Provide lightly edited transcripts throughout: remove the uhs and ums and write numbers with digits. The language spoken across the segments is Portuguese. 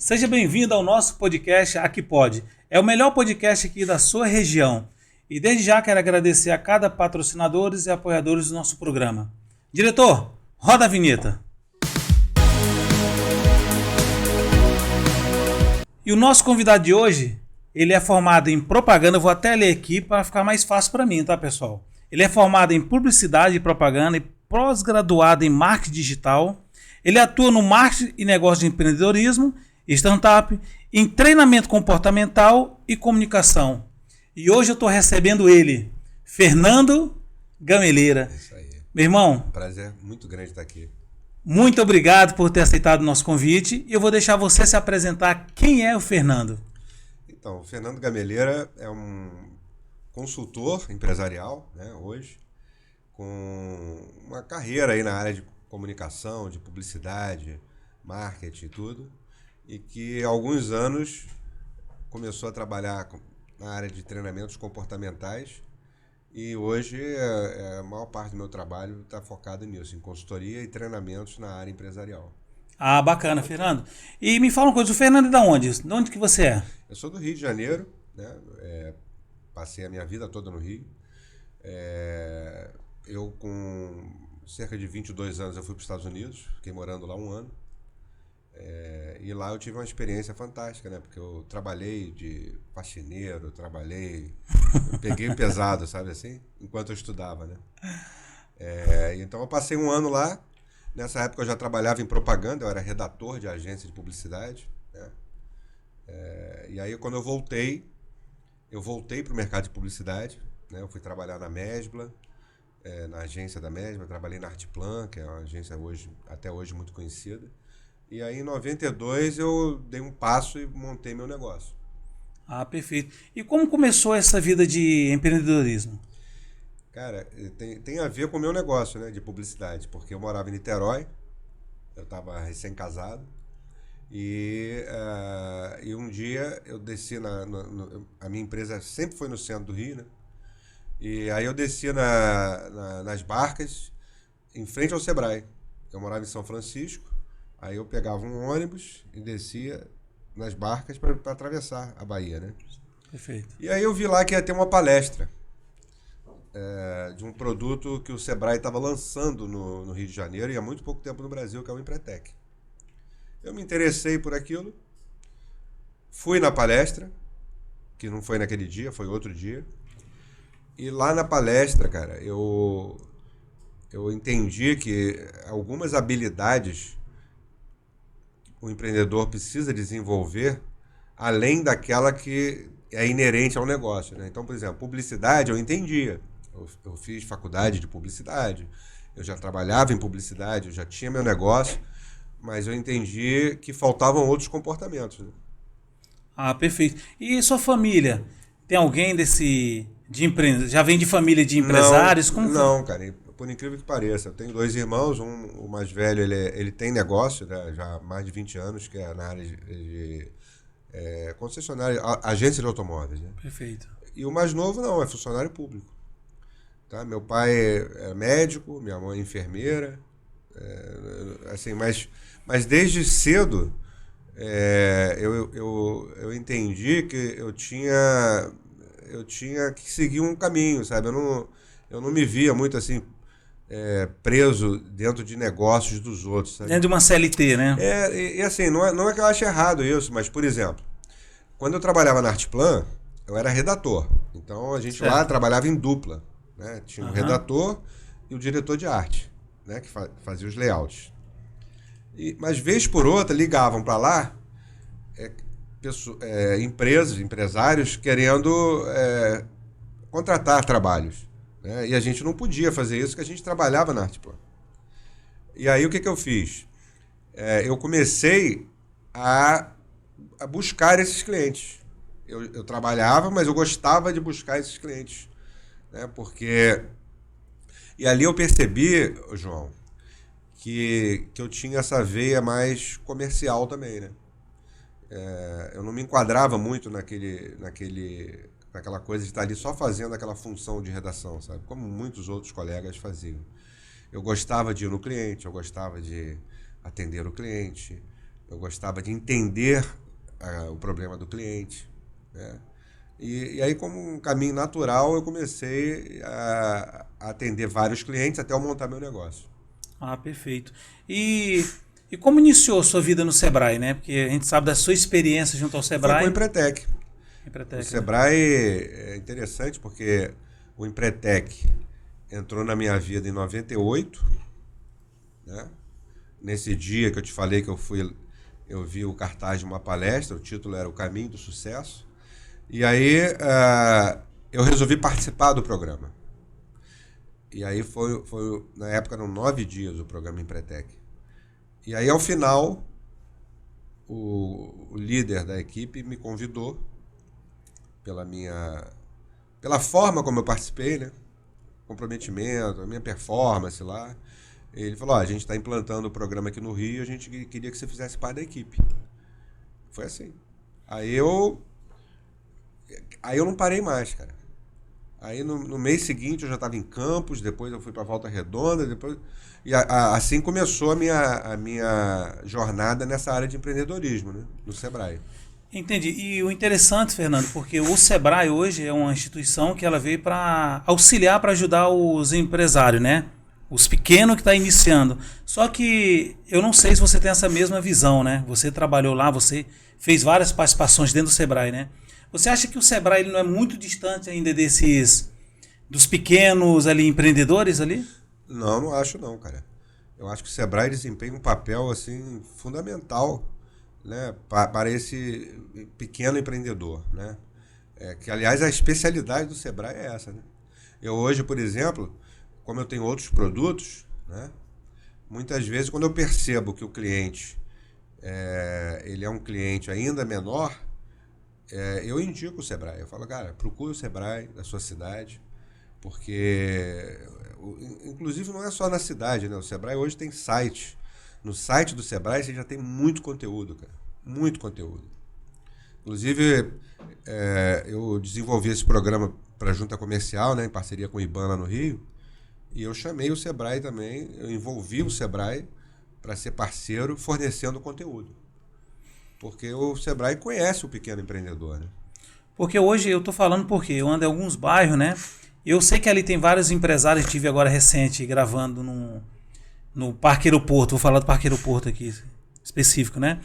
Seja bem-vindo ao nosso podcast Aqui Pode. É o melhor podcast aqui da sua região. E desde já quero agradecer a cada patrocinadores e apoiadores do nosso programa. Diretor, roda a vinheta. E o nosso convidado de hoje, ele é formado em propaganda, eu vou até ler aqui para ficar mais fácil para mim, tá, pessoal? Ele é formado em publicidade e propaganda e pós-graduado em marketing digital. Ele atua no marketing e negócio de empreendedorismo, startup, em treinamento comportamental e comunicação. E hoje eu estou recebendo ele, Fernando Gameleira. É isso aí. Meu irmão, Prazer muito grande estar aqui. muito obrigado por ter aceitado o nosso convite. E eu vou deixar você se apresentar. Quem é o Fernando? Então, o Fernando Gameleira é um consultor empresarial, né, hoje, com uma carreira aí na área de comunicação, de publicidade, marketing e tudo, e que há alguns anos começou a trabalhar na área de treinamentos comportamentais e hoje a maior parte do meu trabalho está focado nisso, em consultoria e treinamentos na área empresarial. Ah, bacana, Fernando. E me fala uma coisa, o Fernando é de onde? De onde que você é? Eu sou do Rio de Janeiro, né? Passei a minha vida toda no Rio. Eu com cerca de 22 anos eu fui para os Estados Unidos, fiquei morando lá um ano. E lá eu tive uma experiência fantástica, né? Porque eu trabalhei de faxineiro, eu peguei pesado, sabe assim? Enquanto eu estudava, né? Então eu passei um ano lá. Nessa época eu já trabalhava em propaganda, eu era redator de agência de publicidade, né? E aí quando eu voltei para o mercado de publicidade, né? Eu fui trabalhar na Mesbla, na agência da Mesbla, trabalhei na Artplan, que é uma agência até hoje muito conhecida. E aí em 92 eu dei um passo e montei meu negócio. Ah, perfeito. E como começou essa vida de empreendedorismo? Cara, tem a ver com o meu negócio, né, de publicidade, porque eu morava em Niterói, eu estava recém-casado, e um dia eu desci a minha empresa sempre foi no centro do Rio, né? E aí eu desci nas barcas, em frente ao Sebrae. Eu morava em São Francisco, aí eu pegava um ônibus e descia nas barcas para atravessar a Bahia, né? Perfeito. E aí eu vi lá que ia ter uma palestra de um produto que o Sebrae estava lançando no Rio de Janeiro e há muito pouco tempo no Brasil, que é o Empretec. Eu me interessei por aquilo, fui na palestra, que não foi naquele dia, foi outro dia, e lá na palestra, cara, eu entendi que algumas habilidades o empreendedor precisa desenvolver além daquela que é inerente ao negócio, né? Então, por exemplo, publicidade eu entendia. Eu fiz faculdade de publicidade, eu já trabalhava em publicidade, eu já tinha meu negócio, mas eu entendi que faltavam outros comportamentos, né? Ah, perfeito. E sua família? Tem alguém já vem de família de empresários? Não, cara, por incrível que pareça. Eu tenho 2 irmãos, o mais velho ele tem negócio, né, já há mais de 20 anos, que é na área de concessionária, agência de automóveis, né? Perfeito. E o mais novo não, é funcionário público. Tá? Meu pai é médico, minha mãe é enfermeira, assim, mas desde cedo eu entendi que eu tinha que seguir um caminho, sabe? Eu não me via muito assim preso dentro de negócios dos outros, sabe? Dentro de uma CLT, né? E assim, não é que eu ache errado isso, mas, por exemplo, quando eu trabalhava na Artplan, eu era redator. Então a gente Certo. lá trabalhava em dupla, né? Tinha um Aham. redator e o diretor de arte, né? Que fazia os layouts. Mas vez por outra ligavam para lá empresários querendo contratar trabalhos, né? E a gente não podia fazer isso porque a gente trabalhava na Artplan. E aí o que eu fiz? Eu comecei a buscar esses clientes. Eu trabalhava, mas eu gostava de buscar esses clientes, né? E ali eu percebi, João, que eu tinha essa veia mais comercial também, né? Eu não me enquadrava muito naquela coisa de estar ali só fazendo aquela função de redação, sabe? Como muitos outros colegas faziam. Eu gostava de ir no cliente, eu gostava de atender o cliente, eu gostava de entender o problema do cliente, né? E aí, como um caminho natural, eu comecei a atender vários clientes até eu montar meu negócio. Ah, perfeito. E como iniciou a sua vida no Sebrae, né? Porque a gente sabe da sua experiência junto ao Foi com o Sebrae. Empretec. O Empretec, né? Sebrae é interessante porque o Empretec entrou na minha vida em 98, né? Nesse dia que eu te falei que eu vi o cartaz de uma palestra, o título era O Caminho do Sucesso. E aí eu resolvi participar do programa. E aí na época eram 9 dias o programa Empretec. E aí ao final, o líder da equipe me convidou pela forma como eu participei, né? Comprometimento, a minha performance lá. Ele falou, a gente está implantando o programa aqui no Rio, a gente queria que você fizesse parte da equipe. Foi assim. Aí eu não parei mais, cara. Aí no mês seguinte eu já estava em Campos, depois eu fui para Volta Redonda, assim começou a minha jornada nessa área de empreendedorismo, né? No Sebrae. Entendi. E o interessante, Fernando, porque o Sebrae hoje é uma instituição que ela veio para auxiliar, para ajudar os empresários, né? Os pequenos que estão iniciando. Só que eu não sei se você tem essa mesma visão, né? Você trabalhou lá, você fez várias participações dentro do Sebrae, né? Você acha que o Sebrae ele não é muito distante ainda dos pequenos ali empreendedores ali? Não acho não, cara. Eu acho que o Sebrae desempenha um papel assim fundamental, né, para esse pequeno empreendedor, né? Que aliás a especialidade do Sebrae é essa, né? Eu hoje, por exemplo, como eu tenho outros produtos, né, muitas vezes quando eu percebo que o cliente ele é um cliente ainda menor, eu indico o Sebrae. Eu falo, cara, procure o Sebrae da sua cidade, porque inclusive não é só na cidade, né? O Sebrae hoje tem site. No site do Sebrae você já tem muito conteúdo, cara. Muito conteúdo. Inclusive, eu desenvolvi esse programa para a Junta Comercial, né, em parceria com o IBAN lá no Rio, e eu chamei o Sebrae também, eu envolvi o Sebrae para ser parceiro fornecendo conteúdo. Porque o Sebrae conhece o pequeno empreendedor, né? Porque hoje eu tô falando porque eu ando em alguns bairros, né? Eu sei que ali tem vários empresários, estive agora recente gravando no Parque Aeroporto, vou falar do Parque Aeroporto aqui, específico, né?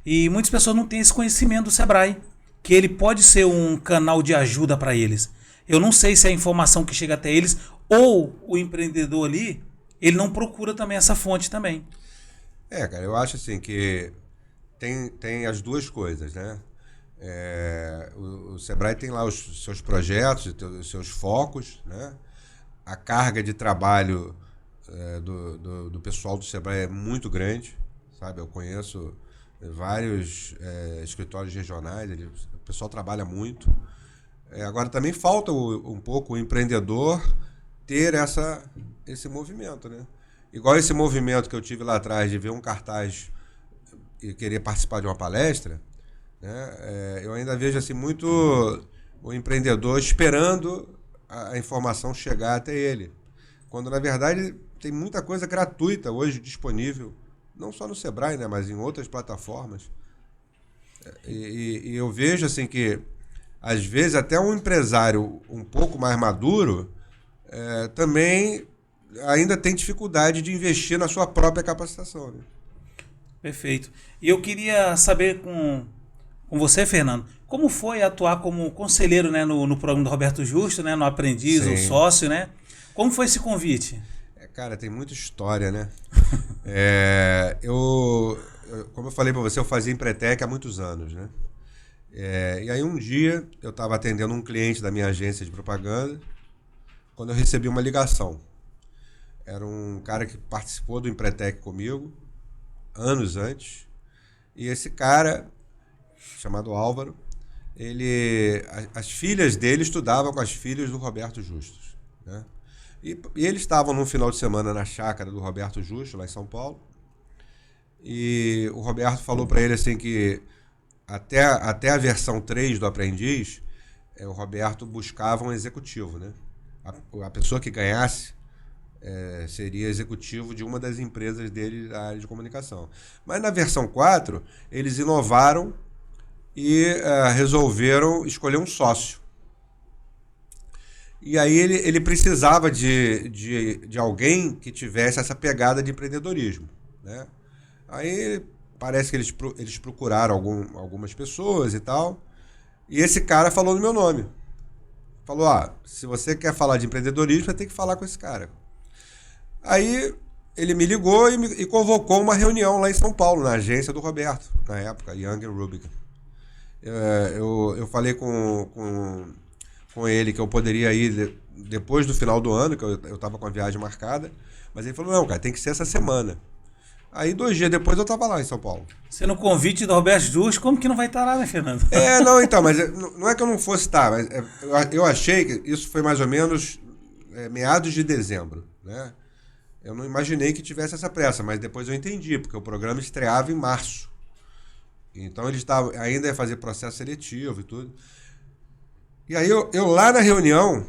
E muitas pessoas não têm esse conhecimento do Sebrae, que ele pode ser um canal de ajuda para eles. Eu não sei se é a informação que chega até eles ou o empreendedor ali, ele não procura também essa fonte também. Cara, eu acho assim que tem as duas coisas, né? O Sebrae tem lá os seus projetos, os seus focos, né? A carga de trabalho do pessoal do Sebrae é muito grande, sabe? Eu conheço vários escritórios regionais, o pessoal trabalha muito. Agora também falta um pouco o empreendedor ter esse movimento, né? Igual esse movimento que eu tive lá atrás de ver um cartaz e querer participar de uma palestra, né? Eu ainda vejo assim muito o empreendedor esperando a informação chegar até ele, quando na verdade tem muita coisa gratuita hoje disponível, não só no Sebrae, né, mas em outras plataformas. E eu vejo assim que às vezes até um empresário um pouco mais maduro também ainda tem dificuldade de investir na sua própria capacitação, né? Perfeito. E eu queria saber com você, Fernando, como foi atuar como conselheiro, né, no programa do Roberto Justo, né, no Aprendiz, Sim. ou sócio, né? Como foi esse convite? Cara, tem muita história, né? Como eu falei para você, eu fazia Empretec há muitos anos, né? E aí um dia eu estava atendendo um cliente da minha agência de propaganda, quando eu recebi uma ligação. Era um cara que participou do Empretec comigo, anos antes, e esse cara, chamado Álvaro, as filhas dele estudavam com as filhas do Roberto Justus, né? E eles estavam num final de semana na chácara do Roberto Justo, lá em São Paulo, e o Roberto falou para ele assim que até a versão 3 do Aprendiz, o Roberto buscava um executivo, né? A pessoa que ganhasse seria executivo de uma das empresas dele da área de comunicação. Mas na versão 4, eles inovaram e resolveram escolher um sócio. E aí ele precisava de alguém que tivesse essa pegada de empreendedorismo, né? Aí parece que eles procuraram algumas pessoas e tal, e esse cara falou no meu nome. Falou, se você quer falar de empreendedorismo, vai ter que falar com esse cara. Aí ele me ligou e convocou uma reunião lá em São Paulo, na agência do Roberto, na época, Young & Rubicam. Eu falei com ele que eu poderia ir depois do final do ano, que eu estava com a viagem marcada, mas ele falou, não, cara, tem que ser essa semana. Aí 2 dias depois eu estava lá em São Paulo. Você no convite do Roberto Justo, como que não vai estar lá, né, Fernando? Não, então, mas não é que eu não fosse estar, mas eu achei que isso foi mais ou menos meados de dezembro, né? Eu não imaginei que tivesse essa pressa, mas depois eu entendi, porque o programa estreava em março. Então eles ainda ia fazer processo seletivo e tudo. E aí eu lá na reunião,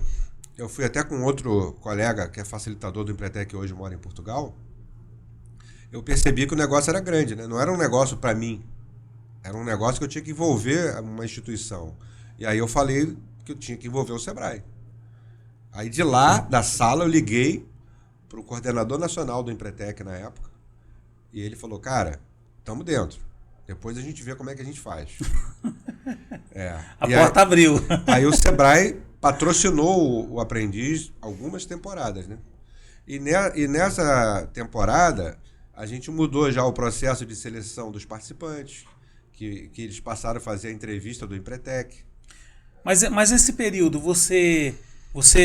eu fui até com outro colega que é facilitador do Empretec, que hoje mora em Portugal. Eu percebi que o negócio era grande, né? Não era um negócio para mim. Era um negócio que eu tinha que envolver uma instituição. E aí eu falei que eu tinha que envolver o Sebrae. Aí de lá, da sala, eu liguei para o coordenador nacional do Empretec na época. E ele falou, cara, estamos dentro. Depois a gente vê como é que a gente faz. A porta abriu. Aí o Sebrae patrocinou o aprendiz algumas temporadas, né? E nessa temporada, a gente mudou já o processo de seleção dos participantes, que eles passaram a fazer a entrevista do Empretec. Mas esse período, você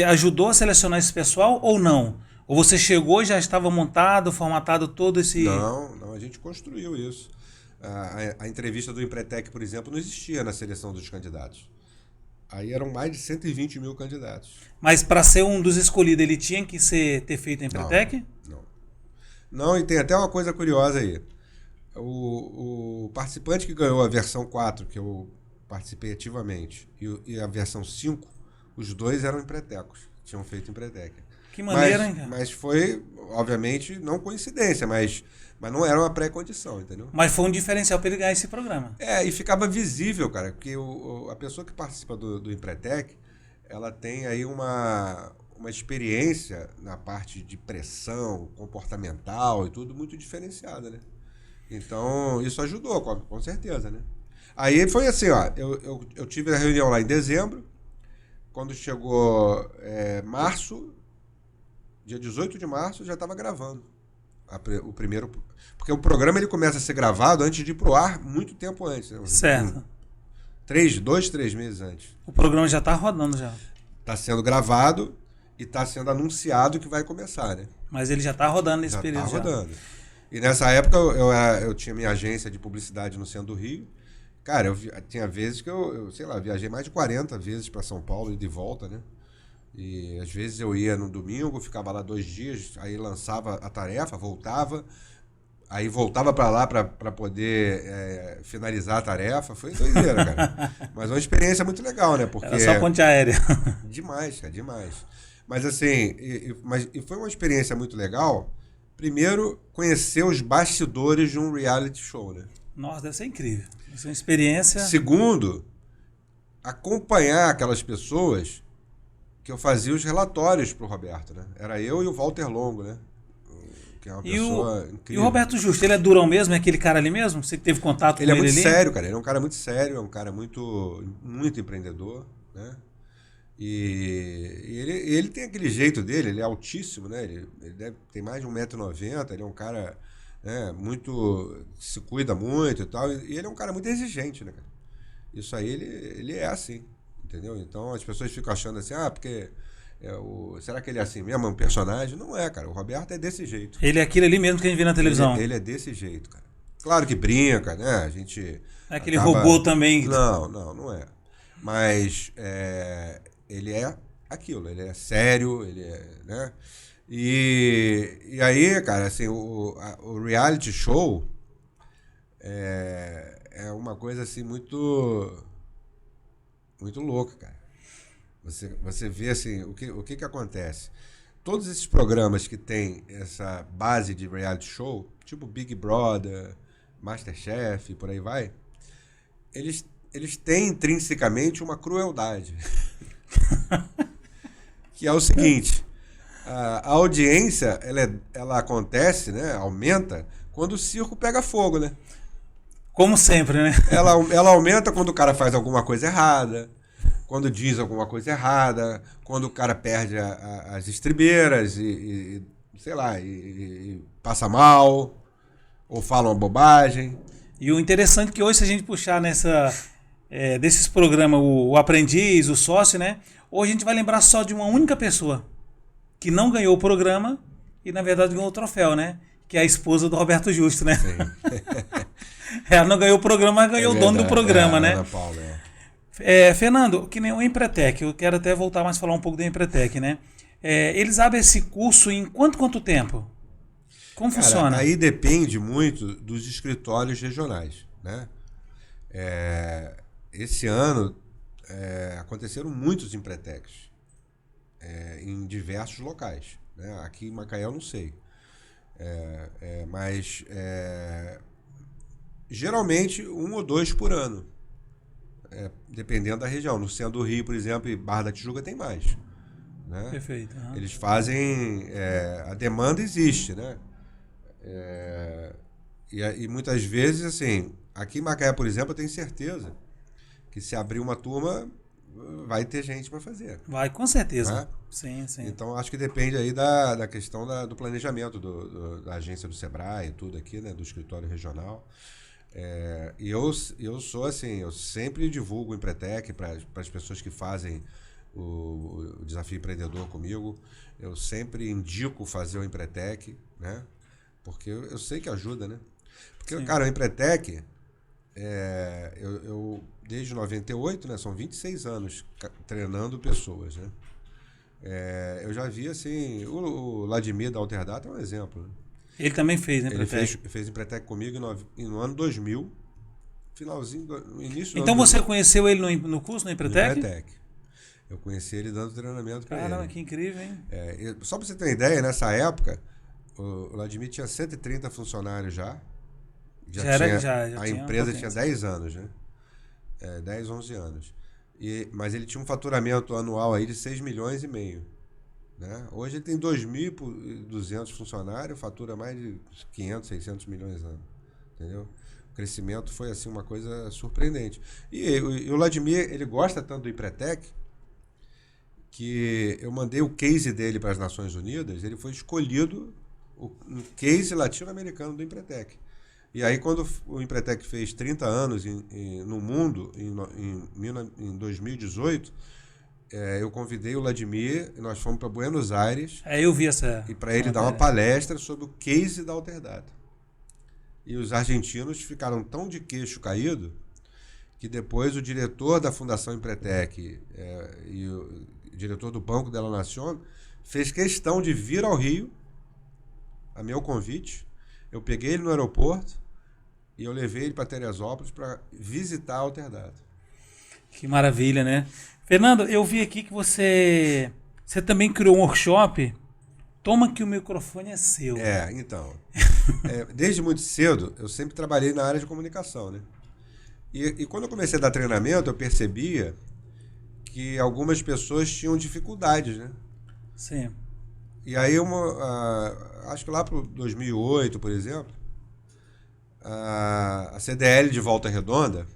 ajudou a selecionar esse pessoal ou não? Ou você chegou e já estava montado, formatado todo esse... Não, a gente construiu isso. A entrevista do Empretec, por exemplo, não existia na seleção dos candidatos. Aí eram mais de 120 mil candidatos. Mas para ser um dos escolhidos, ele tinha que ter feito a Empretec? Não, e tem até uma coisa curiosa aí. O participante que ganhou a versão 4, que eu participei ativamente, e a versão 5, os dois eram empretecos, tinham feito Empretec. Que maneira, hein, cara? Mas foi, obviamente, não coincidência, mas não era uma pré-condição, entendeu? Mas foi um diferencial para ele ganhar esse programa. E ficava visível, cara, porque a pessoa que participa do Empretec, ela tem aí uma experiência na parte de pressão comportamental e tudo muito diferenciada, né? Então, isso ajudou, com certeza, né? Aí foi assim, eu tive a reunião lá em dezembro, quando chegou março, dia 18 de março, já estava gravando o primeiro... Porque o programa ele começa a ser gravado antes de ir pro ar, muito tempo antes. Né? Certo. 2, 3 meses antes. O programa já está rodando já. Está sendo gravado e está sendo anunciado que vai começar, né? Mas ele já está rodando nesse período já. Está rodando. E nessa época eu tinha minha agência de publicidade no centro do Rio. Cara, tinha vezes que eu sei lá, viajei mais de 40 vezes para São Paulo e de volta, né? E às vezes eu ia no domingo, ficava lá 2 dias, aí lançava a tarefa, voltava, aí voltava para lá para poder finalizar a tarefa. Foi doideira, cara. Mas uma experiência muito legal, né? Porque era só ponte aérea. Demais, cara, demais. Mas assim, foi uma experiência muito legal. Primeiro, conhecer os bastidores de um reality show, né? Nossa, deve ser incrível. Deve ser uma experiência... Segundo, acompanhar aquelas pessoas que eu fazia os relatórios pro Roberto, né? Era eu e o Walter Longo, né? Que é uma pessoa incrível. E o Roberto Justo, ele é durão mesmo? É aquele cara ali mesmo? Você que teve contato com ele ali? Ele é muito sério, cara. Ele é um cara muito sério, é um cara muito empreendedor, né? E ele tem aquele jeito dele, ele é altíssimo, né? Ele tem mais de 1,90 m, ele é um cara, né, muito... se cuida muito e tal. E ele é um cara muito exigente, né, cara? Isso aí, ele é assim. Entendeu? Então as pessoas ficam achando assim, porque será que ele é assim mesmo, é um personagem? Não é, cara. O Roberto é desse jeito. Ele é aquele ali mesmo que a gente vê na televisão. Ele é desse jeito, cara. Claro que brinca, né? A gente... É aquele robô também. Não é. Mas ele é aquilo, ele é sério, ele é, né? E aí, cara, assim, o reality show é uma coisa assim muito louca, cara. Você vê assim, o que acontece? todos esses programas que tem essa base de reality show, tipo Big Brother, MasterChef, por aí vai, eles têm intrinsecamente uma crueldade. Que é o seguinte, a audiência, ela acontece, né, aumenta, quando o circo pega fogo, né? Como sempre, né? Ela aumenta quando o cara faz alguma coisa errada, quando diz alguma coisa errada, quando o cara perde as estribeiras sei lá, e passa mal, ou fala uma bobagem. E o interessante é que hoje, se a gente puxar desses programas, o Aprendiz, o Sócio, né? Hoje a gente vai lembrar só de uma única pessoa que não ganhou o programa e, na verdade, ganhou o troféu, né? Que é a esposa do Roberto Justo, né? Sim. Ela não ganhou o programa, mas ganhou o dono do programa, né? Ana Paula, Fernando, que nem o Empretec, eu quero até voltar mais a falar um pouco do Empretec, né? Eles abrem esse curso em quanto tempo? Como funciona? Aí depende muito dos escritórios regionais, né? Esse ano aconteceram muitos Empretecs em diversos locais, né? Aqui em Macaé eu não sei. Mas geralmente 1 ou 2 por ano, dependendo da região. No centro do Rio, por exemplo, e Barra da Tijuca tem mais, né? Perfeito. Uhum. Eles fazem, a demanda existe, né? E muitas vezes, assim, aqui em Macaé, por exemplo, eu tenho certeza que se abrir uma turma, vai ter gente para fazer. Vai, com certeza. Né? Sim. Então, acho que depende aí da questão do planejamento da agência do Sebrae, tudo aqui, né? Do escritório regional. E eu sou assim, eu sempre divulgo o Empretec para as pessoas que fazem o Desafio Empreendedor comigo. Eu sempre indico fazer o Empretec, né? Porque eu sei que ajuda, né? Porque, Sim. cara, o Empretec, eu desde 98, né? São 26 anos treinando pessoas, né? Eu já vi, assim, o Vladimir da Alterdata é um exemplo, né? Ele também fez, né, Empretec? Ele fez Empretec comigo no ano 2000, início do Então ano você conheceu ele no curso, no Empretec? No Empretec. Eu conheci ele dando treinamento para ele. Caramba, que incrível, hein? Só para você ter uma ideia, nessa época, o Vladimir tinha 130 funcionários já. A empresa tinha 10 anos, né? 10, 11 anos. Mas ele tinha um faturamento anual aí de 6 milhões e meio. Né? Hoje ele tem 2.200 funcionários, fatura mais de 500, 600 milhões ano. Entendeu? O crescimento foi assim uma coisa surpreendente. E o Vladimir, ele gosta tanto do Empretec que eu mandei o case dele para as Nações Unidas, ele foi escolhido um case latino-americano do Empretec. E aí, quando o Empretec fez 30 anos no mundo, em 2018, eu convidei o Vladimir e nós fomos para Buenos Aires. Eu vi essa. E para ele dar uma palestra sobre o case da Alterdata. E os argentinos ficaram tão de queixo caído que depois o diretor da Fundação Empretec e o diretor do Banco de la Nación fez questão de vir ao Rio, a meu convite. Eu peguei ele no aeroporto e eu levei ele para Teresópolis para visitar a Alterdata. Que maravilha, né? Fernando, eu vi aqui que você também criou um workshop. Toma que o microfone é seu. Então. Desde muito cedo, eu sempre trabalhei na área de comunicação, né? E quando eu comecei a dar treinamento, eu percebia que algumas pessoas tinham dificuldades, né? Sim. E aí, acho que lá para 2008, por exemplo, a CDL de Volta Redonda,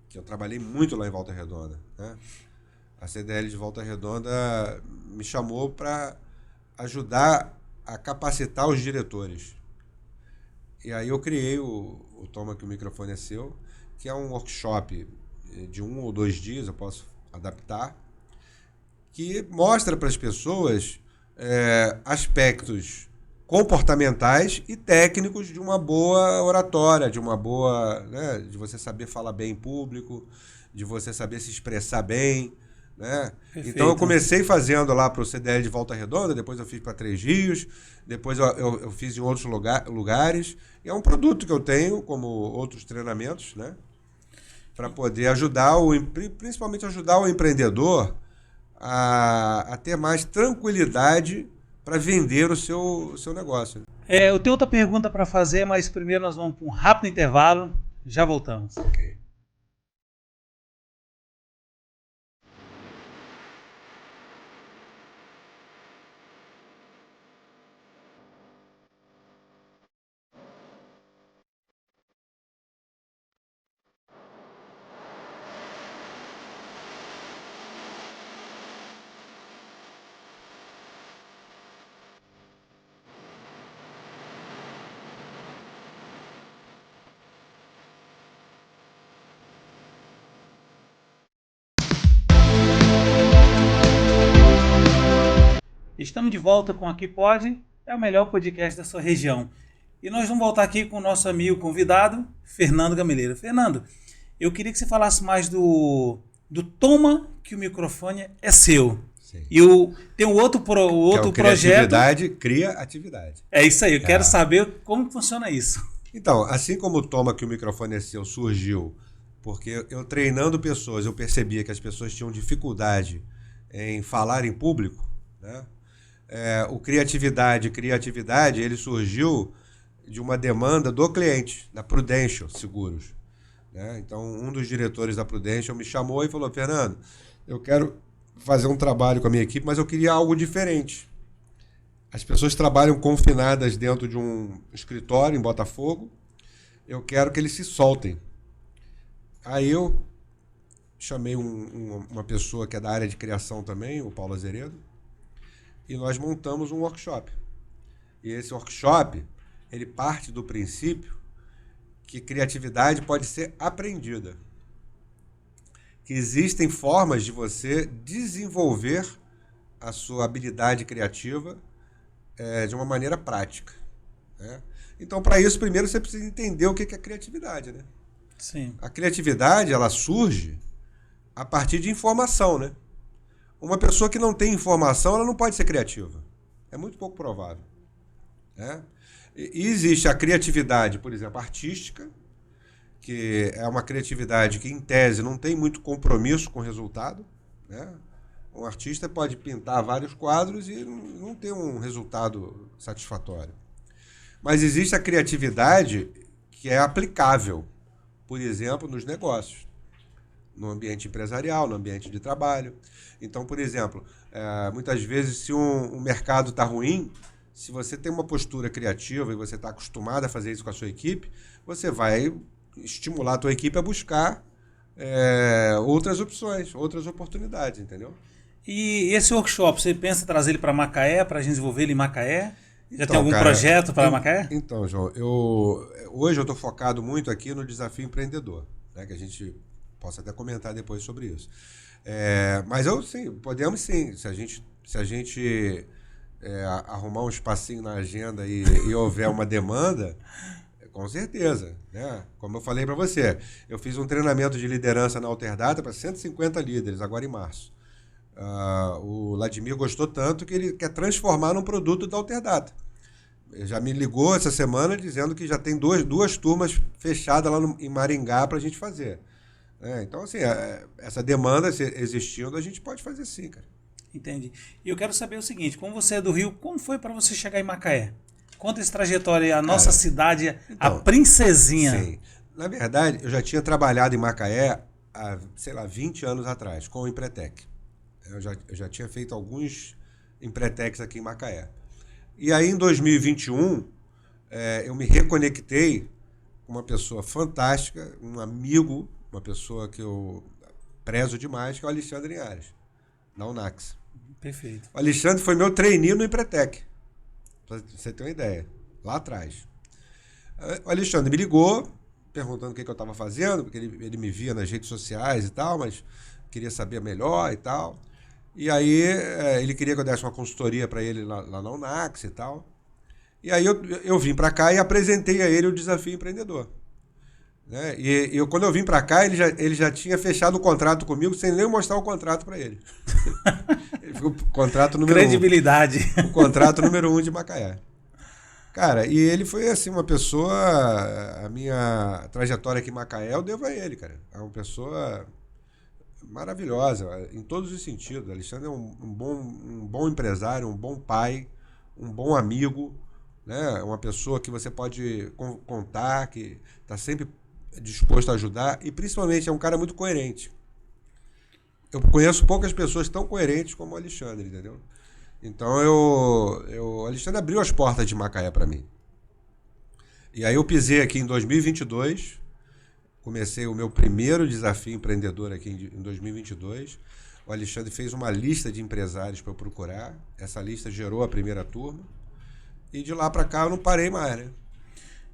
que eu trabalhei muito lá em Volta Redonda, né? A CDL de Volta Redonda me chamou para ajudar a capacitar os diretores. E aí eu criei o Toma que o microfone é seu, que é um workshop de 1 ou 2 dias, eu posso adaptar, que mostra para as pessoas aspectos comportamentais e técnicos de uma boa oratória, de uma boa, né, de você saber falar bem em público, de você saber se expressar bem, né? Então eu comecei fazendo lá para o CDL de Volta Redonda, depois eu fiz para Três Rios, depois eu fiz em outros lugares. E é um produto que eu tenho, como outros treinamentos, né? Para poder ajudar, principalmente ajudar o empreendedor a ter mais tranquilidade para vender o seu negócio. Eu tenho outra pergunta para fazer, mas primeiro nós vamos para um rápido intervalo. Já voltamos. Ok. Estamos de volta com Aqui Pode, é o melhor podcast da sua região. E nós vamos voltar aqui com o nosso amigo convidado, Fernando Gameleira. Fernando, eu queria que você falasse mais do toma que o microfone é seu. Sim. E tem um outro projeto. Criatividade cria atividade. É isso aí, eu quero saber como funciona isso. Então, assim como o toma que o microfone é seu surgiu, porque eu treinando pessoas, eu percebia que as pessoas tinham dificuldade em falar em público, né? O criatividade, ele surgiu de uma demanda do cliente, da Prudential Seguros, né? Então, um dos diretores da Prudential me chamou e falou: Fernando, eu quero fazer um trabalho com a minha equipe, mas eu queria algo diferente. As pessoas trabalham confinadas dentro de um escritório em Botafogo, eu quero que eles se soltem. Aí eu chamei uma pessoa que é da área de criação também, o Paulo Azeredo, e nós montamos um workshop. E esse workshop, ele parte do princípio que criatividade pode ser aprendida. Que existem formas de você desenvolver a sua habilidade criativa de uma maneira prática, né? Então, para isso, primeiro você precisa entender o que é criatividade, né? Sim. A criatividade, ela surge a partir de informação, né? Uma pessoa que não tem informação, ela não pode ser criativa. É muito pouco provável, né? E existe a criatividade, por exemplo, artística, que é uma criatividade que, em tese, não tem muito compromisso com o resultado, né? Um artista pode pintar vários quadros e não ter um resultado satisfatório. Mas existe a criatividade que é aplicável, por exemplo, nos negócios, no ambiente empresarial, no ambiente de trabalho. Então, por exemplo, muitas vezes, se um mercado está ruim, se você tem uma postura criativa e você está acostumado a fazer isso com a sua equipe, você vai estimular a tua equipe a buscar outras opções, outras oportunidades, entendeu? E esse workshop, você pensa em trazer ele para Macaé, para a gente desenvolver ele em Macaé? Já Então, tem algum projeto para Macaé? Então, João, hoje eu estou focado muito aqui no desafio empreendedor, né, que a gente possa até comentar depois sobre isso. Mas sim, podemos sim, se a gente arrumar um espacinho na agenda e houver uma demanda, com certeza, né? Como eu falei para você, eu fiz um treinamento de liderança na Alterdata para 150 líderes, agora em março. O Vladimir gostou tanto que ele quer transformar num produto da Alterdata. Ele já me ligou essa semana dizendo que já tem duas turmas fechadas lá em Maringá para a gente fazer. Então, assim, essa demanda existindo, a gente pode fazer sim, cara. Entendi. E eu quero saber o seguinte, como você é do Rio, como foi para você chegar em Macaé? Conta essa trajetória, a nossa cidade, então, a princesinha. Sim. Na verdade, eu já tinha trabalhado em Macaé há, 20 anos atrás, com o Empretec. Eu já tinha feito alguns Empretecs aqui em Macaé. E aí, em 2021, eu me reconectei com uma pessoa fantástica, um amigo, uma pessoa que eu prezo demais, que é o Alexandre Linhares, da Unax. Perfeito. O Alexandre foi meu trainee no Empretec, pra você ter uma ideia, lá atrás. O Alexandre me ligou, perguntando o que eu estava fazendo, porque ele me via nas redes sociais e tal, mas queria saber melhor e tal. E aí ele queria que eu desse uma consultoria para ele lá na Unax e tal. E aí eu vim para cá e apresentei a ele o desafio empreendedor, né? E quando eu vim para cá, ele já tinha fechado o contrato comigo sem nem mostrar o contrato para ele. Ele ficou o contrato número 1. Credibilidade. O contrato número 1 de Macaé. Cara, e ele foi assim uma pessoa, a minha trajetória aqui em Macaé eu devo a ele, cara. É uma pessoa maravilhosa, em todos os sentidos. Alexandre é um bom empresário, um bom pai, um bom amigo, né? Uma pessoa que você pode contar, que está sempre disposto a ajudar e principalmente é um cara muito coerente. Eu conheço poucas pessoas tão coerentes como o Alexandre, entendeu? Então o Alexandre abriu as portas de Macaé para mim. E aí eu pisei aqui em 2022, comecei o meu primeiro desafio empreendedor aqui em 2022. O Alexandre fez uma lista de empresários para eu procurar. Essa lista gerou a primeira turma. E de lá para cá eu não parei mais, né?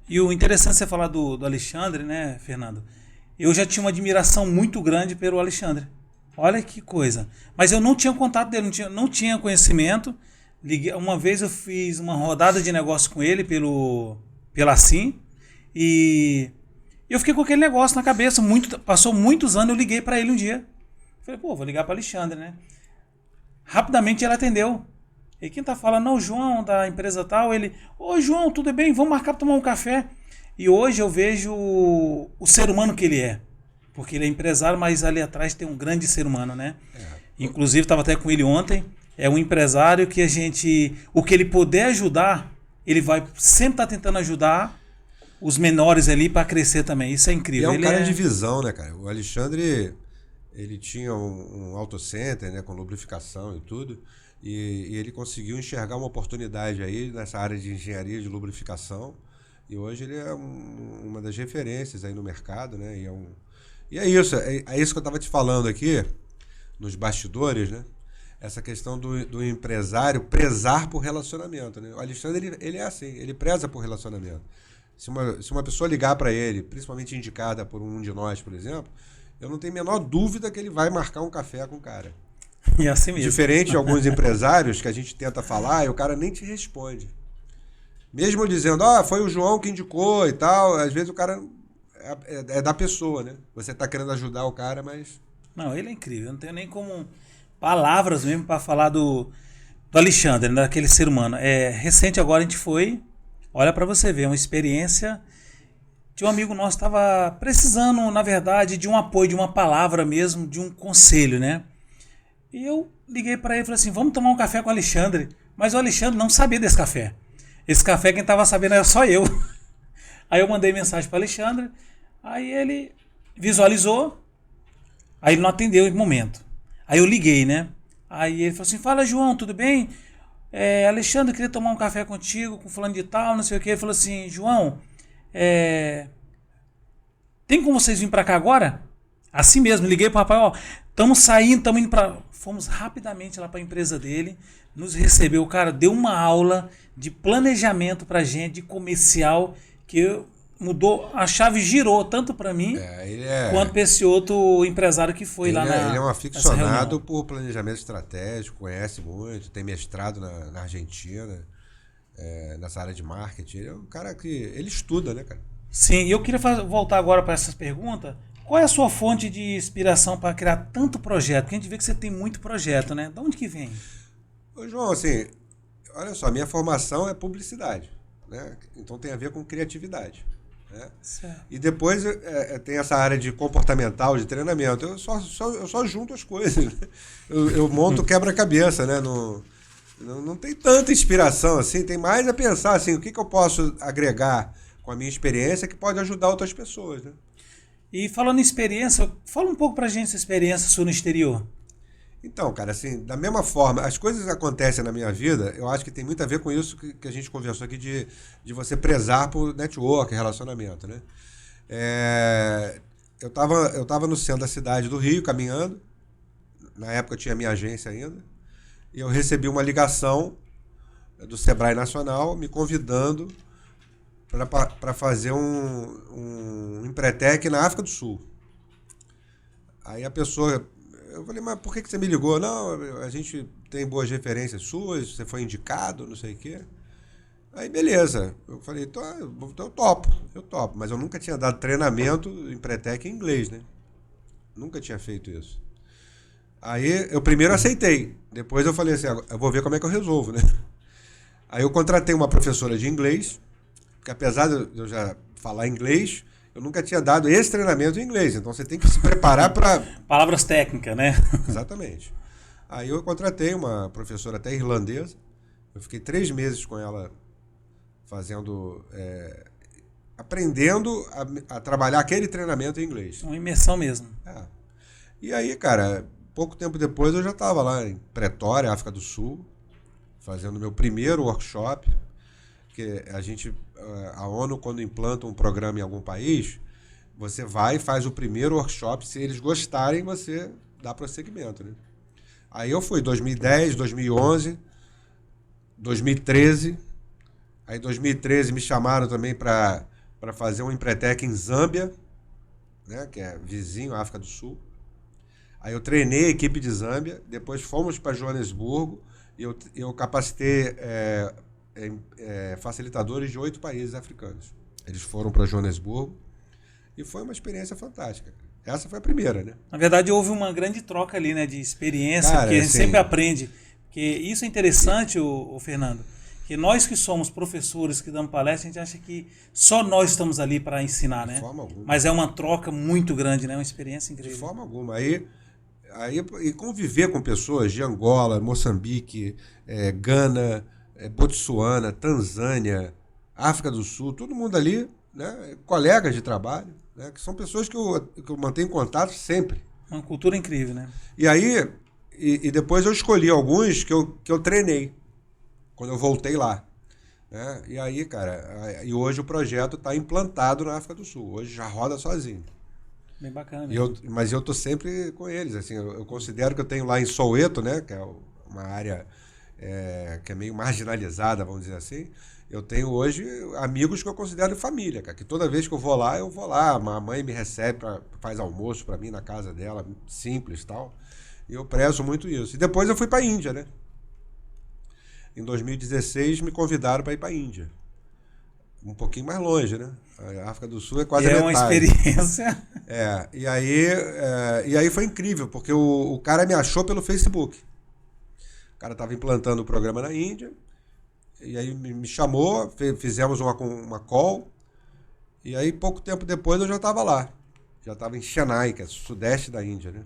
E o interessante você falar do Alexandre, né, Fernando? Eu já tinha uma admiração muito grande pelo Alexandre. Olha que coisa. Mas eu não tinha contato dele, não tinha conhecimento. Uma vez eu fiz uma rodada de negócio com ele pela Sim. E eu fiquei com aquele negócio na cabeça. Passou muitos anos, eu liguei para ele um dia. Falei, pô, vou ligar para Alexandre, né? Rapidamente ele atendeu. E quem tá falando, não, o João da empresa tal, ele, ô João, tudo bem? Vamos marcar para tomar um café. E hoje eu vejo o ser humano que ele é. Porque ele é empresário, mas ali atrás tem um grande ser humano, né? Inclusive, estava até com ele ontem. É um empresário que o que ele puder ajudar, ele vai sempre estar tentando ajudar os menores ali para crescer também. Isso é incrível. E é um cara de visão, né, cara? O Alexandre, ele tinha um auto center, né, com lubrificação e tudo. E ele conseguiu enxergar uma oportunidade aí nessa área de engenharia de lubrificação. E hoje ele é uma das referências aí no mercado, né? E é isso que eu estava te falando aqui, nos bastidores, né? Essa questão do empresário prezar por relacionamento, né? O Alexandre, ele é assim, ele preza por relacionamento. Se uma pessoa ligar para ele, principalmente indicada por um de nós, por exemplo, eu não tenho a menor dúvida que ele vai marcar um café com o cara. E assim mesmo. Diferente de alguns empresários que a gente tenta falar e o cara nem te responde. Mesmo dizendo, foi o João que indicou e tal, às vezes o cara é da pessoa, né? Você tá querendo ajudar o cara, mas... Não, ele é incrível. Eu não tenho nem como palavras mesmo para falar do Alexandre, né? Daquele ser humano. Recente agora a gente foi, olha para você ver, uma experiência de um amigo nosso estava precisando, na verdade, de um apoio, de uma palavra mesmo, de um conselho, né? E eu liguei para ele e falei assim, vamos tomar um café com o Alexandre. Mas o Alexandre não sabia desse café. Esse café quem estava sabendo era só eu. Aí eu mandei mensagem para o Alexandre, aí ele visualizou, aí ele não atendeu em momento. Aí eu liguei, né? Aí ele falou assim, fala João, tudo bem? Alexandre, queria tomar um café contigo, com fulano de tal, não sei o que. Ele falou assim, João, tem como vocês virem para cá agora? Assim mesmo, liguei pro rapaz, estamos saindo, estamos indo para... Fomos rapidamente lá para a empresa dele, nos recebeu, o cara deu uma aula de planejamento pra gente, de comercial, que mudou, a chave girou tanto para mim, quanto para esse outro empresário que foi lá na... Ele é um aficionado por planejamento estratégico, conhece muito, tem mestrado na Argentina, nessa área de marketing. Ele é um cara que... Ele estuda, né, cara? Sim, e eu queria voltar agora para essas perguntas. Qual é a sua fonte de inspiração para criar tanto projeto? Porque a gente vê que você tem muito projeto, né? De onde que vem? Ô, João, assim, olha só, minha formação é publicidade, né? Então tem a ver com criatividade, né? E depois tem essa área de comportamental, de treinamento. Eu só junto as coisas, né? Eu monto quebra-cabeça, né? Não tem tanta inspiração assim, tem mais a pensar assim, o que eu posso agregar com a minha experiência que pode ajudar outras pessoas, né? E falando em experiência, fala um pouco pra gente essa experiência sua no exterior. Então, cara, assim, da mesma forma, as coisas que acontecem na minha vida, eu acho que tem muito a ver com isso que a gente conversou aqui de você prezar por network, relacionamento, né? Eu tava no centro da cidade do Rio, caminhando, na época eu tinha minha agência ainda, e eu recebi uma ligação do Sebrae Nacional me convidando para fazer um Empretec na África do Sul. Aí a pessoa... Eu falei, mas por que você me ligou? Não, a gente tem boas referências suas, você foi indicado, não sei o quê. Aí, beleza. Eu falei, então, eu topo. Mas eu nunca tinha dado treinamento em Empretec em inglês, né? Nunca tinha feito isso. Aí, eu primeiro aceitei. Depois eu falei assim, eu vou ver como é que eu resolvo, né? Aí eu contratei uma professora de inglês, porque apesar de eu já falar inglês, eu nunca tinha dado esse treinamento em inglês. Então você tem que se preparar para... Palavras técnicas, né? Exatamente. Aí eu contratei uma professora até irlandesa. Eu fiquei 3 meses com ela fazendo, aprendendo a trabalhar aquele treinamento em inglês. Uma imersão mesmo. É. E aí, cara, pouco tempo depois eu já estava lá em Pretória, África do Sul, fazendo meu primeiro workshop. Que a ONU, quando implanta um programa em algum país, você vai e faz o primeiro workshop. Se eles gostarem, você dá prosseguimento, né? Aí eu fui 2010, 2011, 2013. Aí em 2013 me chamaram também para fazer um Empretec em Zâmbia, né, que é vizinho à África do Sul. Aí eu treinei a equipe de Zâmbia, depois fomos para Joanesburgo e eu capacitei facilitadores de 8 países africanos. Eles foram para Joanesburgo e foi uma experiência fantástica. Essa foi a primeira, né? Na verdade, houve uma grande troca ali, né, de experiência, Cara, porque a gente assim, sempre aprende. Porque isso é interessante, o Fernando, que nós que somos professores, que damos palestra, a gente acha que só nós estamos ali para ensinar, né? De forma alguma. Mas é uma troca muito grande, né? Uma experiência De incrível. forma alguma. E conviver com pessoas de Angola, Moçambique, Gana, Botsuana, Tanzânia, África do Sul, todo mundo ali, né, colegas de trabalho, né, que são pessoas que eu mantenho contato sempre. Uma cultura incrível, né? E aí, e depois eu escolhi alguns que eu treinei, quando eu voltei lá. Né? E aí, cara, e hoje o projeto está implantado na África do Sul. Hoje já roda sozinho. Bem bacana mesmo. Mas eu tô sempre com eles. Assim, eu considero que eu tenho lá em Soweto, né, que é uma área que é meio marginalizada, vamos dizer assim. Eu tenho hoje amigos que eu considero família, cara, que toda vez que eu vou lá. A mãe me recebe, faz almoço para mim na casa dela, simples e tal. E eu prezo muito isso. E depois eu fui para a Índia, né? Em 2016 me convidaram para ir para a Índia. Um pouquinho mais longe, né? A África do Sul é quase a metade. É uma experiência. E aí foi incrível, porque o cara me achou pelo Facebook. O cara estava implantando o programa na Índia, e aí me chamou, fizemos uma call, e aí pouco tempo depois eu já estava lá. Já estava em Chennai, que é sudeste da Índia, né?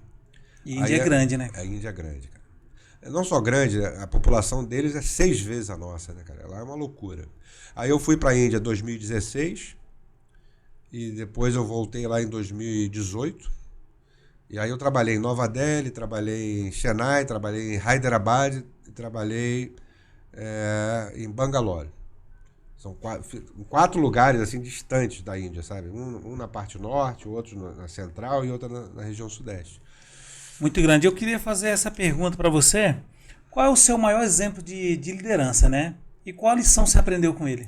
E Índia é grande, né? A Índia é grande, cara. Não só grande, a população deles é 6 vezes a nossa, né, cara? Lá é uma loucura. Aí eu fui para a Índia em 2016 e depois eu voltei lá em 2018. E aí eu trabalhei em Nova Delhi, trabalhei em Chennai, trabalhei em Hyderabad e trabalhei em Bangalore. São 4 lugares assim distantes da Índia, sabe? Um na parte norte, outro na central e outro na região sudeste. Muito grande. Eu queria fazer essa pergunta para você. Qual é o seu maior exemplo de liderança, né? E qual lição você aprendeu com ele?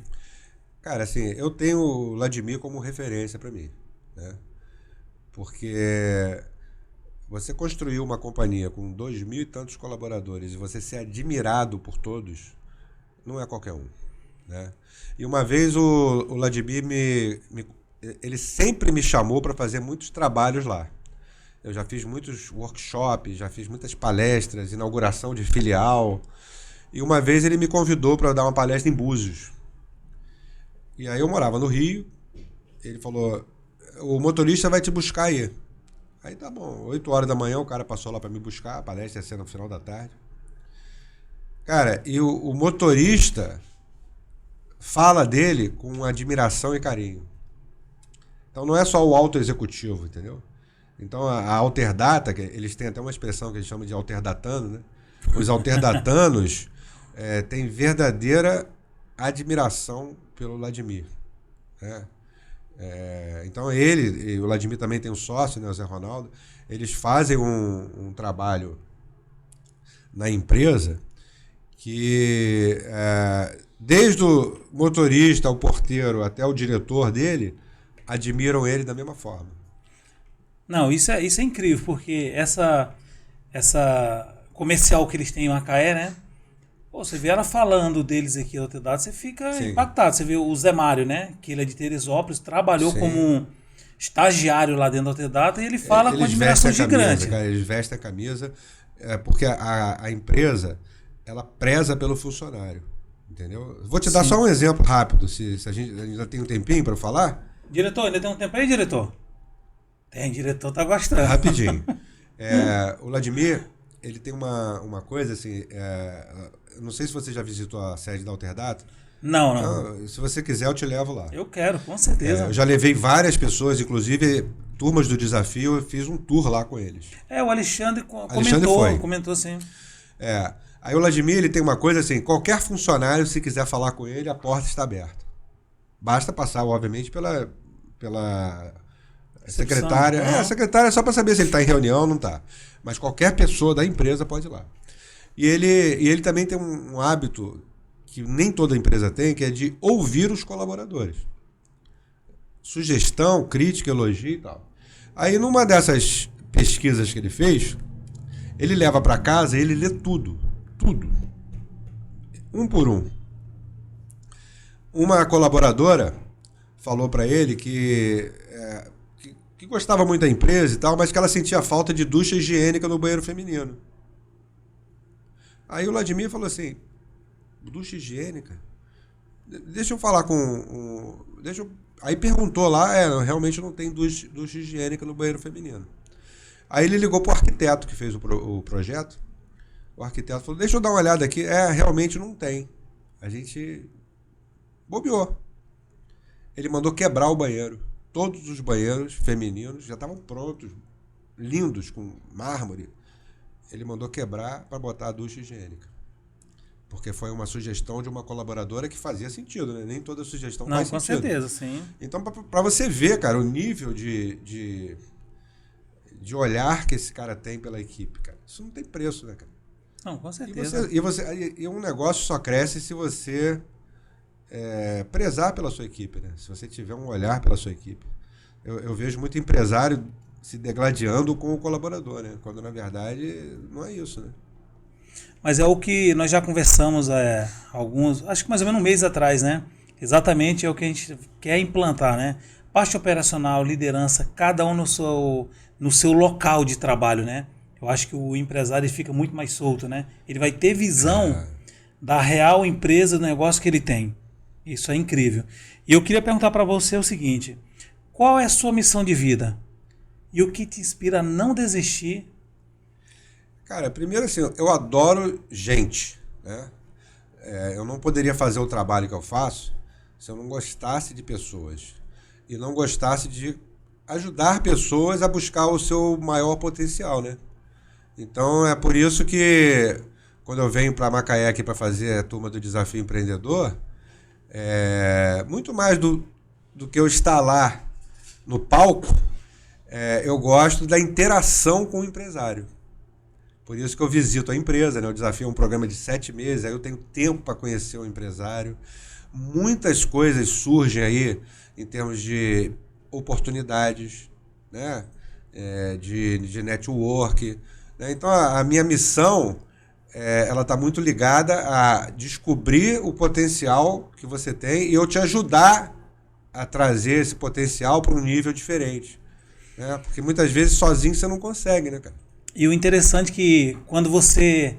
Cara, assim, eu tenho o Vladimir como referência para mim, né? Porque você construiu uma companhia com 2.000 e tantos colaboradores e você ser admirado por todos, não é qualquer um, né? E uma vez o Vladimir ele sempre me chamou para fazer muitos trabalhos lá. Eu já fiz muitos workshops, já fiz muitas palestras, inauguração de filial. E uma vez ele me convidou para dar uma palestra em Búzios. E aí eu morava no Rio. Ele falou, o motorista vai te buscar aí. Aí tá bom, 8 horas da manhã o cara passou lá para me buscar. A palestra ia ser no final da tarde. Cara, e o motorista fala dele com admiração e carinho. Então não é só o alto executivo, entendeu? Então a Alterdata, que eles têm até uma expressão que eles chamam de alterdatano, né? Os alterdatanos têm verdadeira admiração pelo Vladimir, né? Então ele e o Vladimir também tem um sócio, né, o Zé Ronaldo, eles fazem um trabalho na empresa que desde o motorista, o porteiro até o diretor dele admiram ele da mesma forma. Não, isso é incrível, porque essa comercial que eles têm em Macaé, né? Pô, você vê ela falando deles aqui da Alterdata, você fica Sim. impactado. Você vê o Zé Mário, né? Que ele é de Teresópolis, trabalhou Sim. como um estagiário lá dentro da Alterdata e ele fala com Eles admiração vestem a camisa, gigante. cara, eles vestem a camisa porque a empresa ela preza pelo funcionário, entendeu? Vou te dar Sim. só um exemplo rápido, se a gente ainda tem um tempinho para falar. Diretor, ainda tem um tempo aí, diretor? Tem, diretor tá gostando. Rapidinho. O Vladimir, ele tem uma coisa assim, não sei se você já visitou a sede da Alterdata. Não, não. Então, se você quiser, eu te levo lá. Eu quero, com certeza. Eu já levei várias pessoas, inclusive turmas do desafio, eu fiz um tour lá com eles. O Alexandre comentou sim. Aí o Vladimir, ele tem uma coisa assim, qualquer funcionário, se quiser falar com ele, a porta está aberta. Basta passar, obviamente, pela secretária. A secretária é só para saber se ele está em reunião ou não está. Mas qualquer pessoa da empresa pode ir lá. E ele também tem um hábito que nem toda empresa tem, que é de ouvir os colaboradores. Sugestão, crítica, elogio e tal. Aí, numa dessas pesquisas que ele fez, ele leva para casa e ele lê tudo. Tudo. Um por um. Uma colaboradora falou para ele que gostava muito da empresa e tal, mas que ela sentia falta de ducha higiênica no banheiro feminino. Aí o Vladimir falou assim, ducha higiênica? Deixa eu falar com... Aí perguntou lá, realmente não tem ducha higiênica no banheiro feminino. Aí ele ligou pro arquiteto que fez o projeto. O arquiteto falou, deixa eu dar uma olhada aqui. Realmente não tem. A gente bobeou. Ele mandou quebrar o banheiro. Todos os banheiros femininos já estavam prontos, lindos, com mármore. Ele mandou quebrar para botar a ducha higiênica. Porque foi uma sugestão de uma colaboradora que fazia sentido, né? Nem toda sugestão faz sentido. Não, com certeza, sim. Então, para você ver, cara, o nível de olhar que esse cara tem pela equipe, cara, isso não tem preço, né, cara? Não, com certeza. E um negócio só cresce se você prezar pela sua equipe, né? Se você tiver um olhar pela sua equipe. Eu vejo muito empresário se degladiando com o colaborador, né? Quando, na verdade, não é isso, né? Mas é o que nós já conversamos acho que mais ou menos um mês atrás, né? Exatamente é o que a gente quer implantar, né? Parte operacional, liderança, cada um no seu local de trabalho, né? Eu acho que o empresário fica muito mais solto, né? Ele vai ter visão da real empresa, do negócio que ele tem. Isso é incrível. E eu queria perguntar para você o seguinte, qual é a sua missão de vida? E o que te inspira a não desistir? Cara, primeiro assim, eu adoro gente, né? Eu não poderia fazer o trabalho que eu faço se eu não gostasse de pessoas e não gostasse de ajudar pessoas a buscar o seu maior potencial, né? Então é por isso que quando eu venho para Macaé aqui para fazer a turma do Desafio Empreendedor, muito mais do que eu estar lá no palco, eu gosto da interação com o empresário. Por isso que eu visito a empresa, né? O Desafio é um programa de 7 meses, aí eu tenho tempo para conhecer o empresário. Muitas coisas surgem aí em termos de oportunidades, né? De network. Né? Então a minha missão ela está muito ligada a descobrir o potencial que você tem e eu te ajudar a trazer esse potencial para um nível diferente. Né? Porque muitas vezes sozinho você não consegue, né, cara? E o interessante é que quando você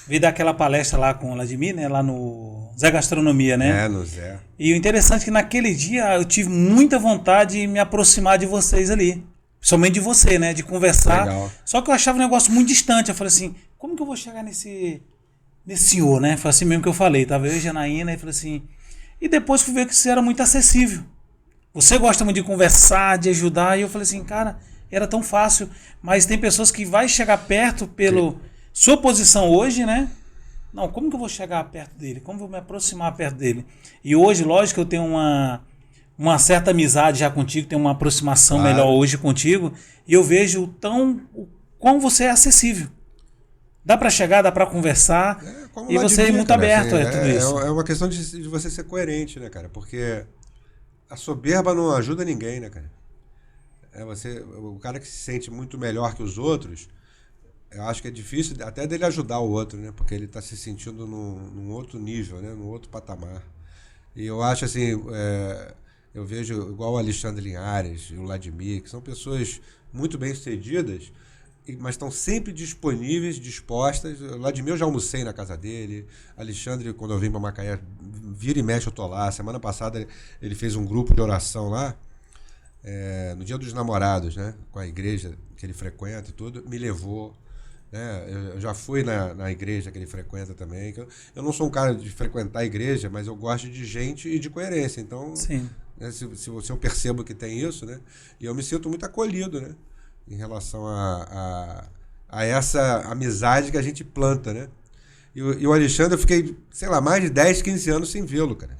veio dar aquela palestra lá com o Vladimir, né, lá no Zé Gastronomia, né? No Zé. E o interessante é que naquele dia eu tive muita vontade de me aproximar de vocês ali. Somente de você, né? De conversar. Legal. Só que eu achava um negócio muito distante. Eu falei assim, como que eu vou chegar nesse senhor, né? Foi assim mesmo que eu falei. Tava eu e a Janaína e falei assim... E depois fui ver que você era muito acessível. Você gosta muito de conversar, de ajudar. E eu falei assim, cara... Era tão fácil, mas tem pessoas que vai chegar perto pela sua posição hoje, né? Não, como que eu vou chegar perto dele? Como eu vou me aproximar perto dele? E hoje, lógico, eu tenho uma certa amizade já contigo, tenho uma aproximação melhor hoje contigo, e eu vejo como você é acessível. Dá para chegar, dá para conversar, e você é muito aberto a tudo isso. É uma questão de você ser coerente, né, cara? Porque a soberba não ajuda ninguém, né, cara? O cara que se sente muito melhor que os outros, eu acho que é difícil até dele ajudar o outro, né? Porque ele está se sentindo num outro nível, né? Num outro patamar. E eu acho assim, eu vejo igual o Alexandre Linhares e o Vladimir, que são pessoas muito bem-sucedidas, mas estão sempre disponíveis, dispostas. O Vladimir eu já almocei na casa dele, Alexandre, quando eu vim para Macaé, vira e mexe eu tô lá. Semana passada ele fez um grupo de oração lá, no Dia dos Namorados, né? Com a igreja que ele frequenta e tudo, me levou. né? Eu já fui na igreja que ele frequenta também. Eu não sou um cara de frequentar a igreja, mas eu gosto de gente e de coerência. Então, Sim. né, se eu percebo que tem isso, né? E eu me sinto muito acolhido, né? Em relação a essa amizade que a gente planta, né? E o Alexandre, eu fiquei, sei lá, mais de 10, 15 anos sem vê-lo, cara.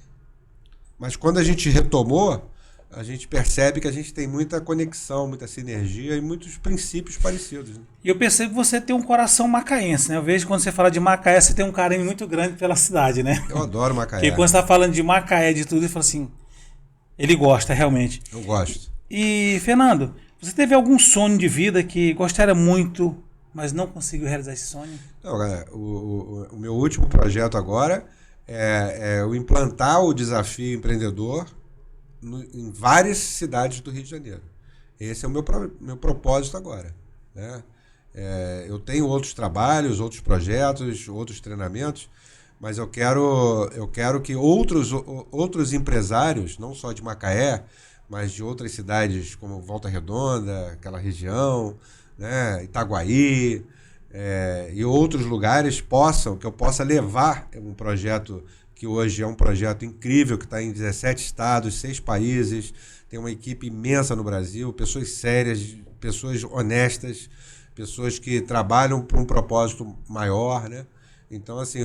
Mas quando a gente retomou, a gente percebe que a gente tem muita conexão, muita sinergia e muitos princípios parecidos, né? E eu percebo que você tem um coração macaense, né? Eu vejo que quando você fala de Macaé, você tem um carinho muito grande pela cidade, né? Eu adoro Porque Macaé. quando você está falando de Macaé, de tudo, ele fala assim, ele gosta realmente. Eu gosto. E, Fernando, você teve algum sonho de vida que gostaria muito, mas não conseguiu realizar esse sonho? Não, cara, o meu último projeto agora é o implantar o desafio empreendedor em várias cidades do Rio de Janeiro. Esse é o meu propósito agora, né? Eu tenho outros trabalhos, outros projetos, outros treinamentos, mas eu quero que outros empresários, não só de Macaé, mas de outras cidades como Volta Redonda, aquela região, né, Itaguaí, e outros lugares que eu possa levar um projeto que hoje é um projeto incrível, que está em 17 estados, 6 países, tem uma equipe imensa no Brasil, pessoas sérias, pessoas honestas, pessoas que trabalham para um propósito maior, né? Então, assim,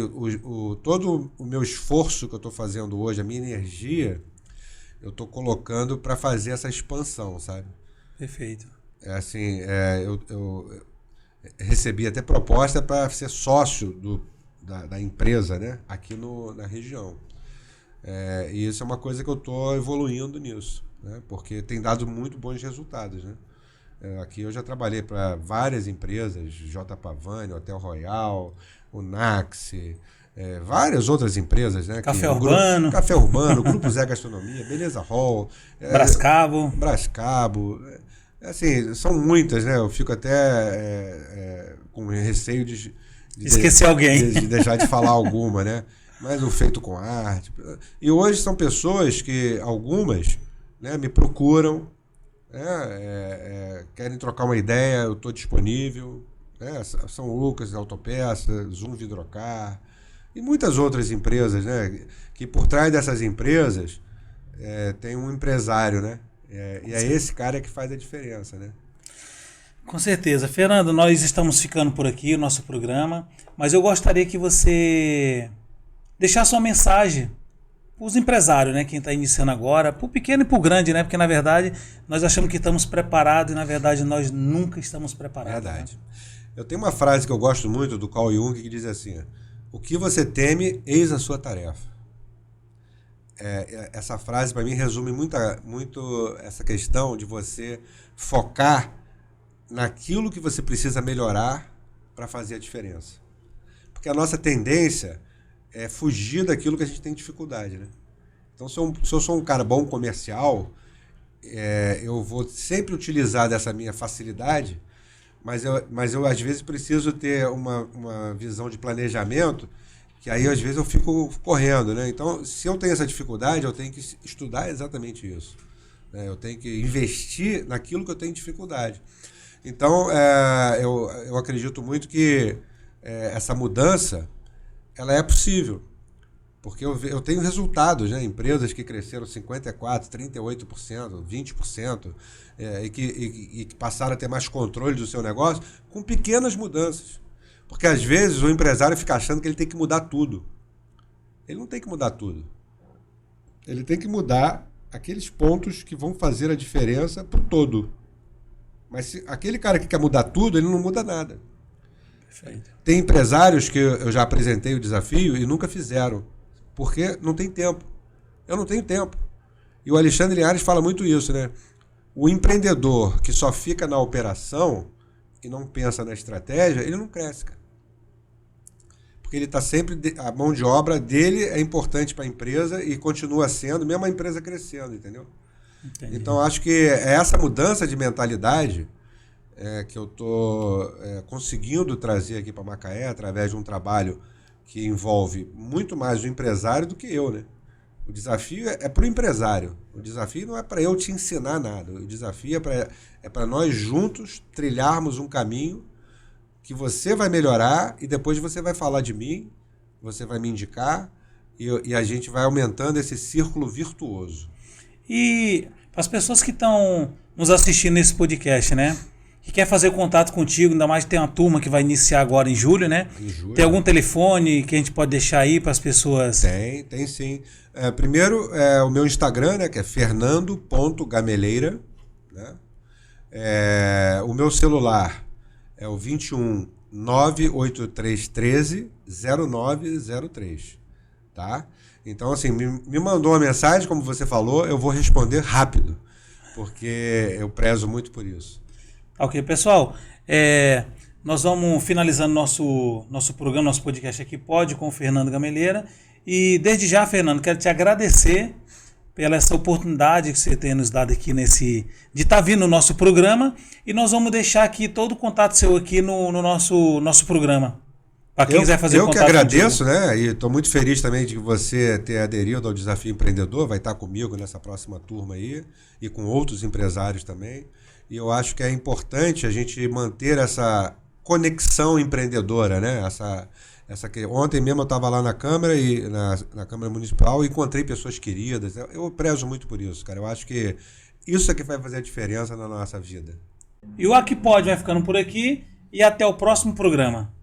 todo o meu esforço que eu estou fazendo hoje, a minha energia, eu estou colocando para fazer essa expansão, sabe? Perfeito. Eu recebi até proposta para ser sócio da empresa, né? Aqui na região. E isso é uma coisa que eu estou evoluindo nisso, né? Porque tem dado muito bons resultados, né? Aqui eu já trabalhei para várias empresas, J. Pavani, Hotel Royal, o Naxi, várias outras empresas, né? Café Urbano. Café Urbano, Grupo Zé Gastronomia, Beleza Hall, Brascabo. Assim, são muitas, né? Eu fico até com receio de esquecer alguém. De deixar de falar alguma, né? Mas o Feito com Arte. E hoje são pessoas que, algumas, né, me procuram, querem trocar uma ideia, eu estou disponível. Né? São Lucas, Autopeça, Zoom Vidrocar e muitas outras empresas, né? Que por trás dessas empresas tem um empresário, né? E é esse cara que faz a diferença, né? Com certeza. Fernando, nós estamos ficando por aqui, o nosso programa, mas eu gostaria que você deixasse uma mensagem para os empresários, né? Quem está iniciando agora, para o pequeno e para o grande, né? Porque, na verdade, nós achamos que estamos preparados e, na verdade, nós nunca estamos preparados. Verdade. Né? Eu tenho uma frase que eu gosto muito do Carl Jung que diz assim: o que você teme, eis a sua tarefa. Essa frase, para mim, resume muito essa questão de você focar naquilo que você precisa melhorar para fazer a diferença. Porque a nossa tendência é fugir daquilo que a gente tem dificuldade, né? Então, se eu sou um cara bom comercial, eu vou sempre utilizar dessa minha facilidade, mas eu às vezes preciso ter uma visão de planejamento, que aí às vezes eu fico correndo, né? Então, se eu tenho essa dificuldade, eu tenho que estudar exatamente isso, né? Eu tenho que investir naquilo que eu tenho dificuldade. Então, eu acredito muito que essa mudança ela é possível, porque eu tenho resultados, né? Empresas que cresceram 54%, 38%, 20%, e que passaram a ter mais controle do seu negócio com pequenas mudanças. Porque às vezes o empresário fica achando que ele tem que mudar tudo. Ele não tem que mudar tudo. Ele tem que mudar aqueles pontos que vão fazer a diferença para o todo. Mas se aquele cara que quer mudar tudo, ele não muda nada. Perfeito. Tem empresários que eu já apresentei o desafio e nunca fizeram, porque não tem tempo. Eu não tenho tempo. E o Alexandre Linhares fala muito isso, né? O empreendedor que só fica na operação e não pensa na estratégia, ele não cresce, cara. Porque ele está sempre... A mão de obra dele é importante para a empresa e continua sendo, mesmo a empresa crescendo, entendeu? Entendi. Então, acho que é essa mudança de mentalidade que eu estou conseguindo trazer aqui para Macaé, através de um trabalho que envolve muito mais o empresário do que eu, né? O desafio é para o empresário. O desafio não é para eu te ensinar nada. O desafio é para nós juntos trilharmos um caminho que você vai melhorar e depois você vai falar de mim, você vai me indicar e a gente vai aumentando esse círculo virtuoso. E para as pessoas que estão nos assistindo nesse podcast, né? Que quer fazer contato contigo, ainda mais que tem uma turma que vai iniciar agora em julho, né? Em julho. Tem algum telefone que a gente pode deixar aí para as pessoas? Tem sim. Primeiro, o meu Instagram, né, que é fernando.gameleira, né? O meu celular é o 21 98313 0903, tá? Então, assim, me mandou uma mensagem, como você falou, eu vou responder rápido, porque eu prezo muito por isso. Ok, pessoal, nós vamos finalizando nosso programa, nosso podcast aqui, Pode com o Fernando Gameleira. E desde já, Fernando, quero te agradecer pela essa oportunidade que você tem nos dado aqui de estar vindo no nosso programa. E nós vamos deixar aqui todo o contato seu aqui no nosso programa. Para quem quiser fazer contato. Eu que agradeço, né? E estou muito feliz também de você ter aderido ao Desafio Empreendedor, vai estar comigo nessa próxima turma aí e com outros empresários também. E eu acho que é importante a gente manter essa conexão empreendedora, né? Ontem mesmo eu estava lá na Câmara e na Câmara Municipal e encontrei pessoas queridas. Eu prezo muito por isso, cara. Eu acho que isso é que vai fazer a diferença na nossa vida. E o Aqui Pode vai ficando por aqui e até o próximo programa.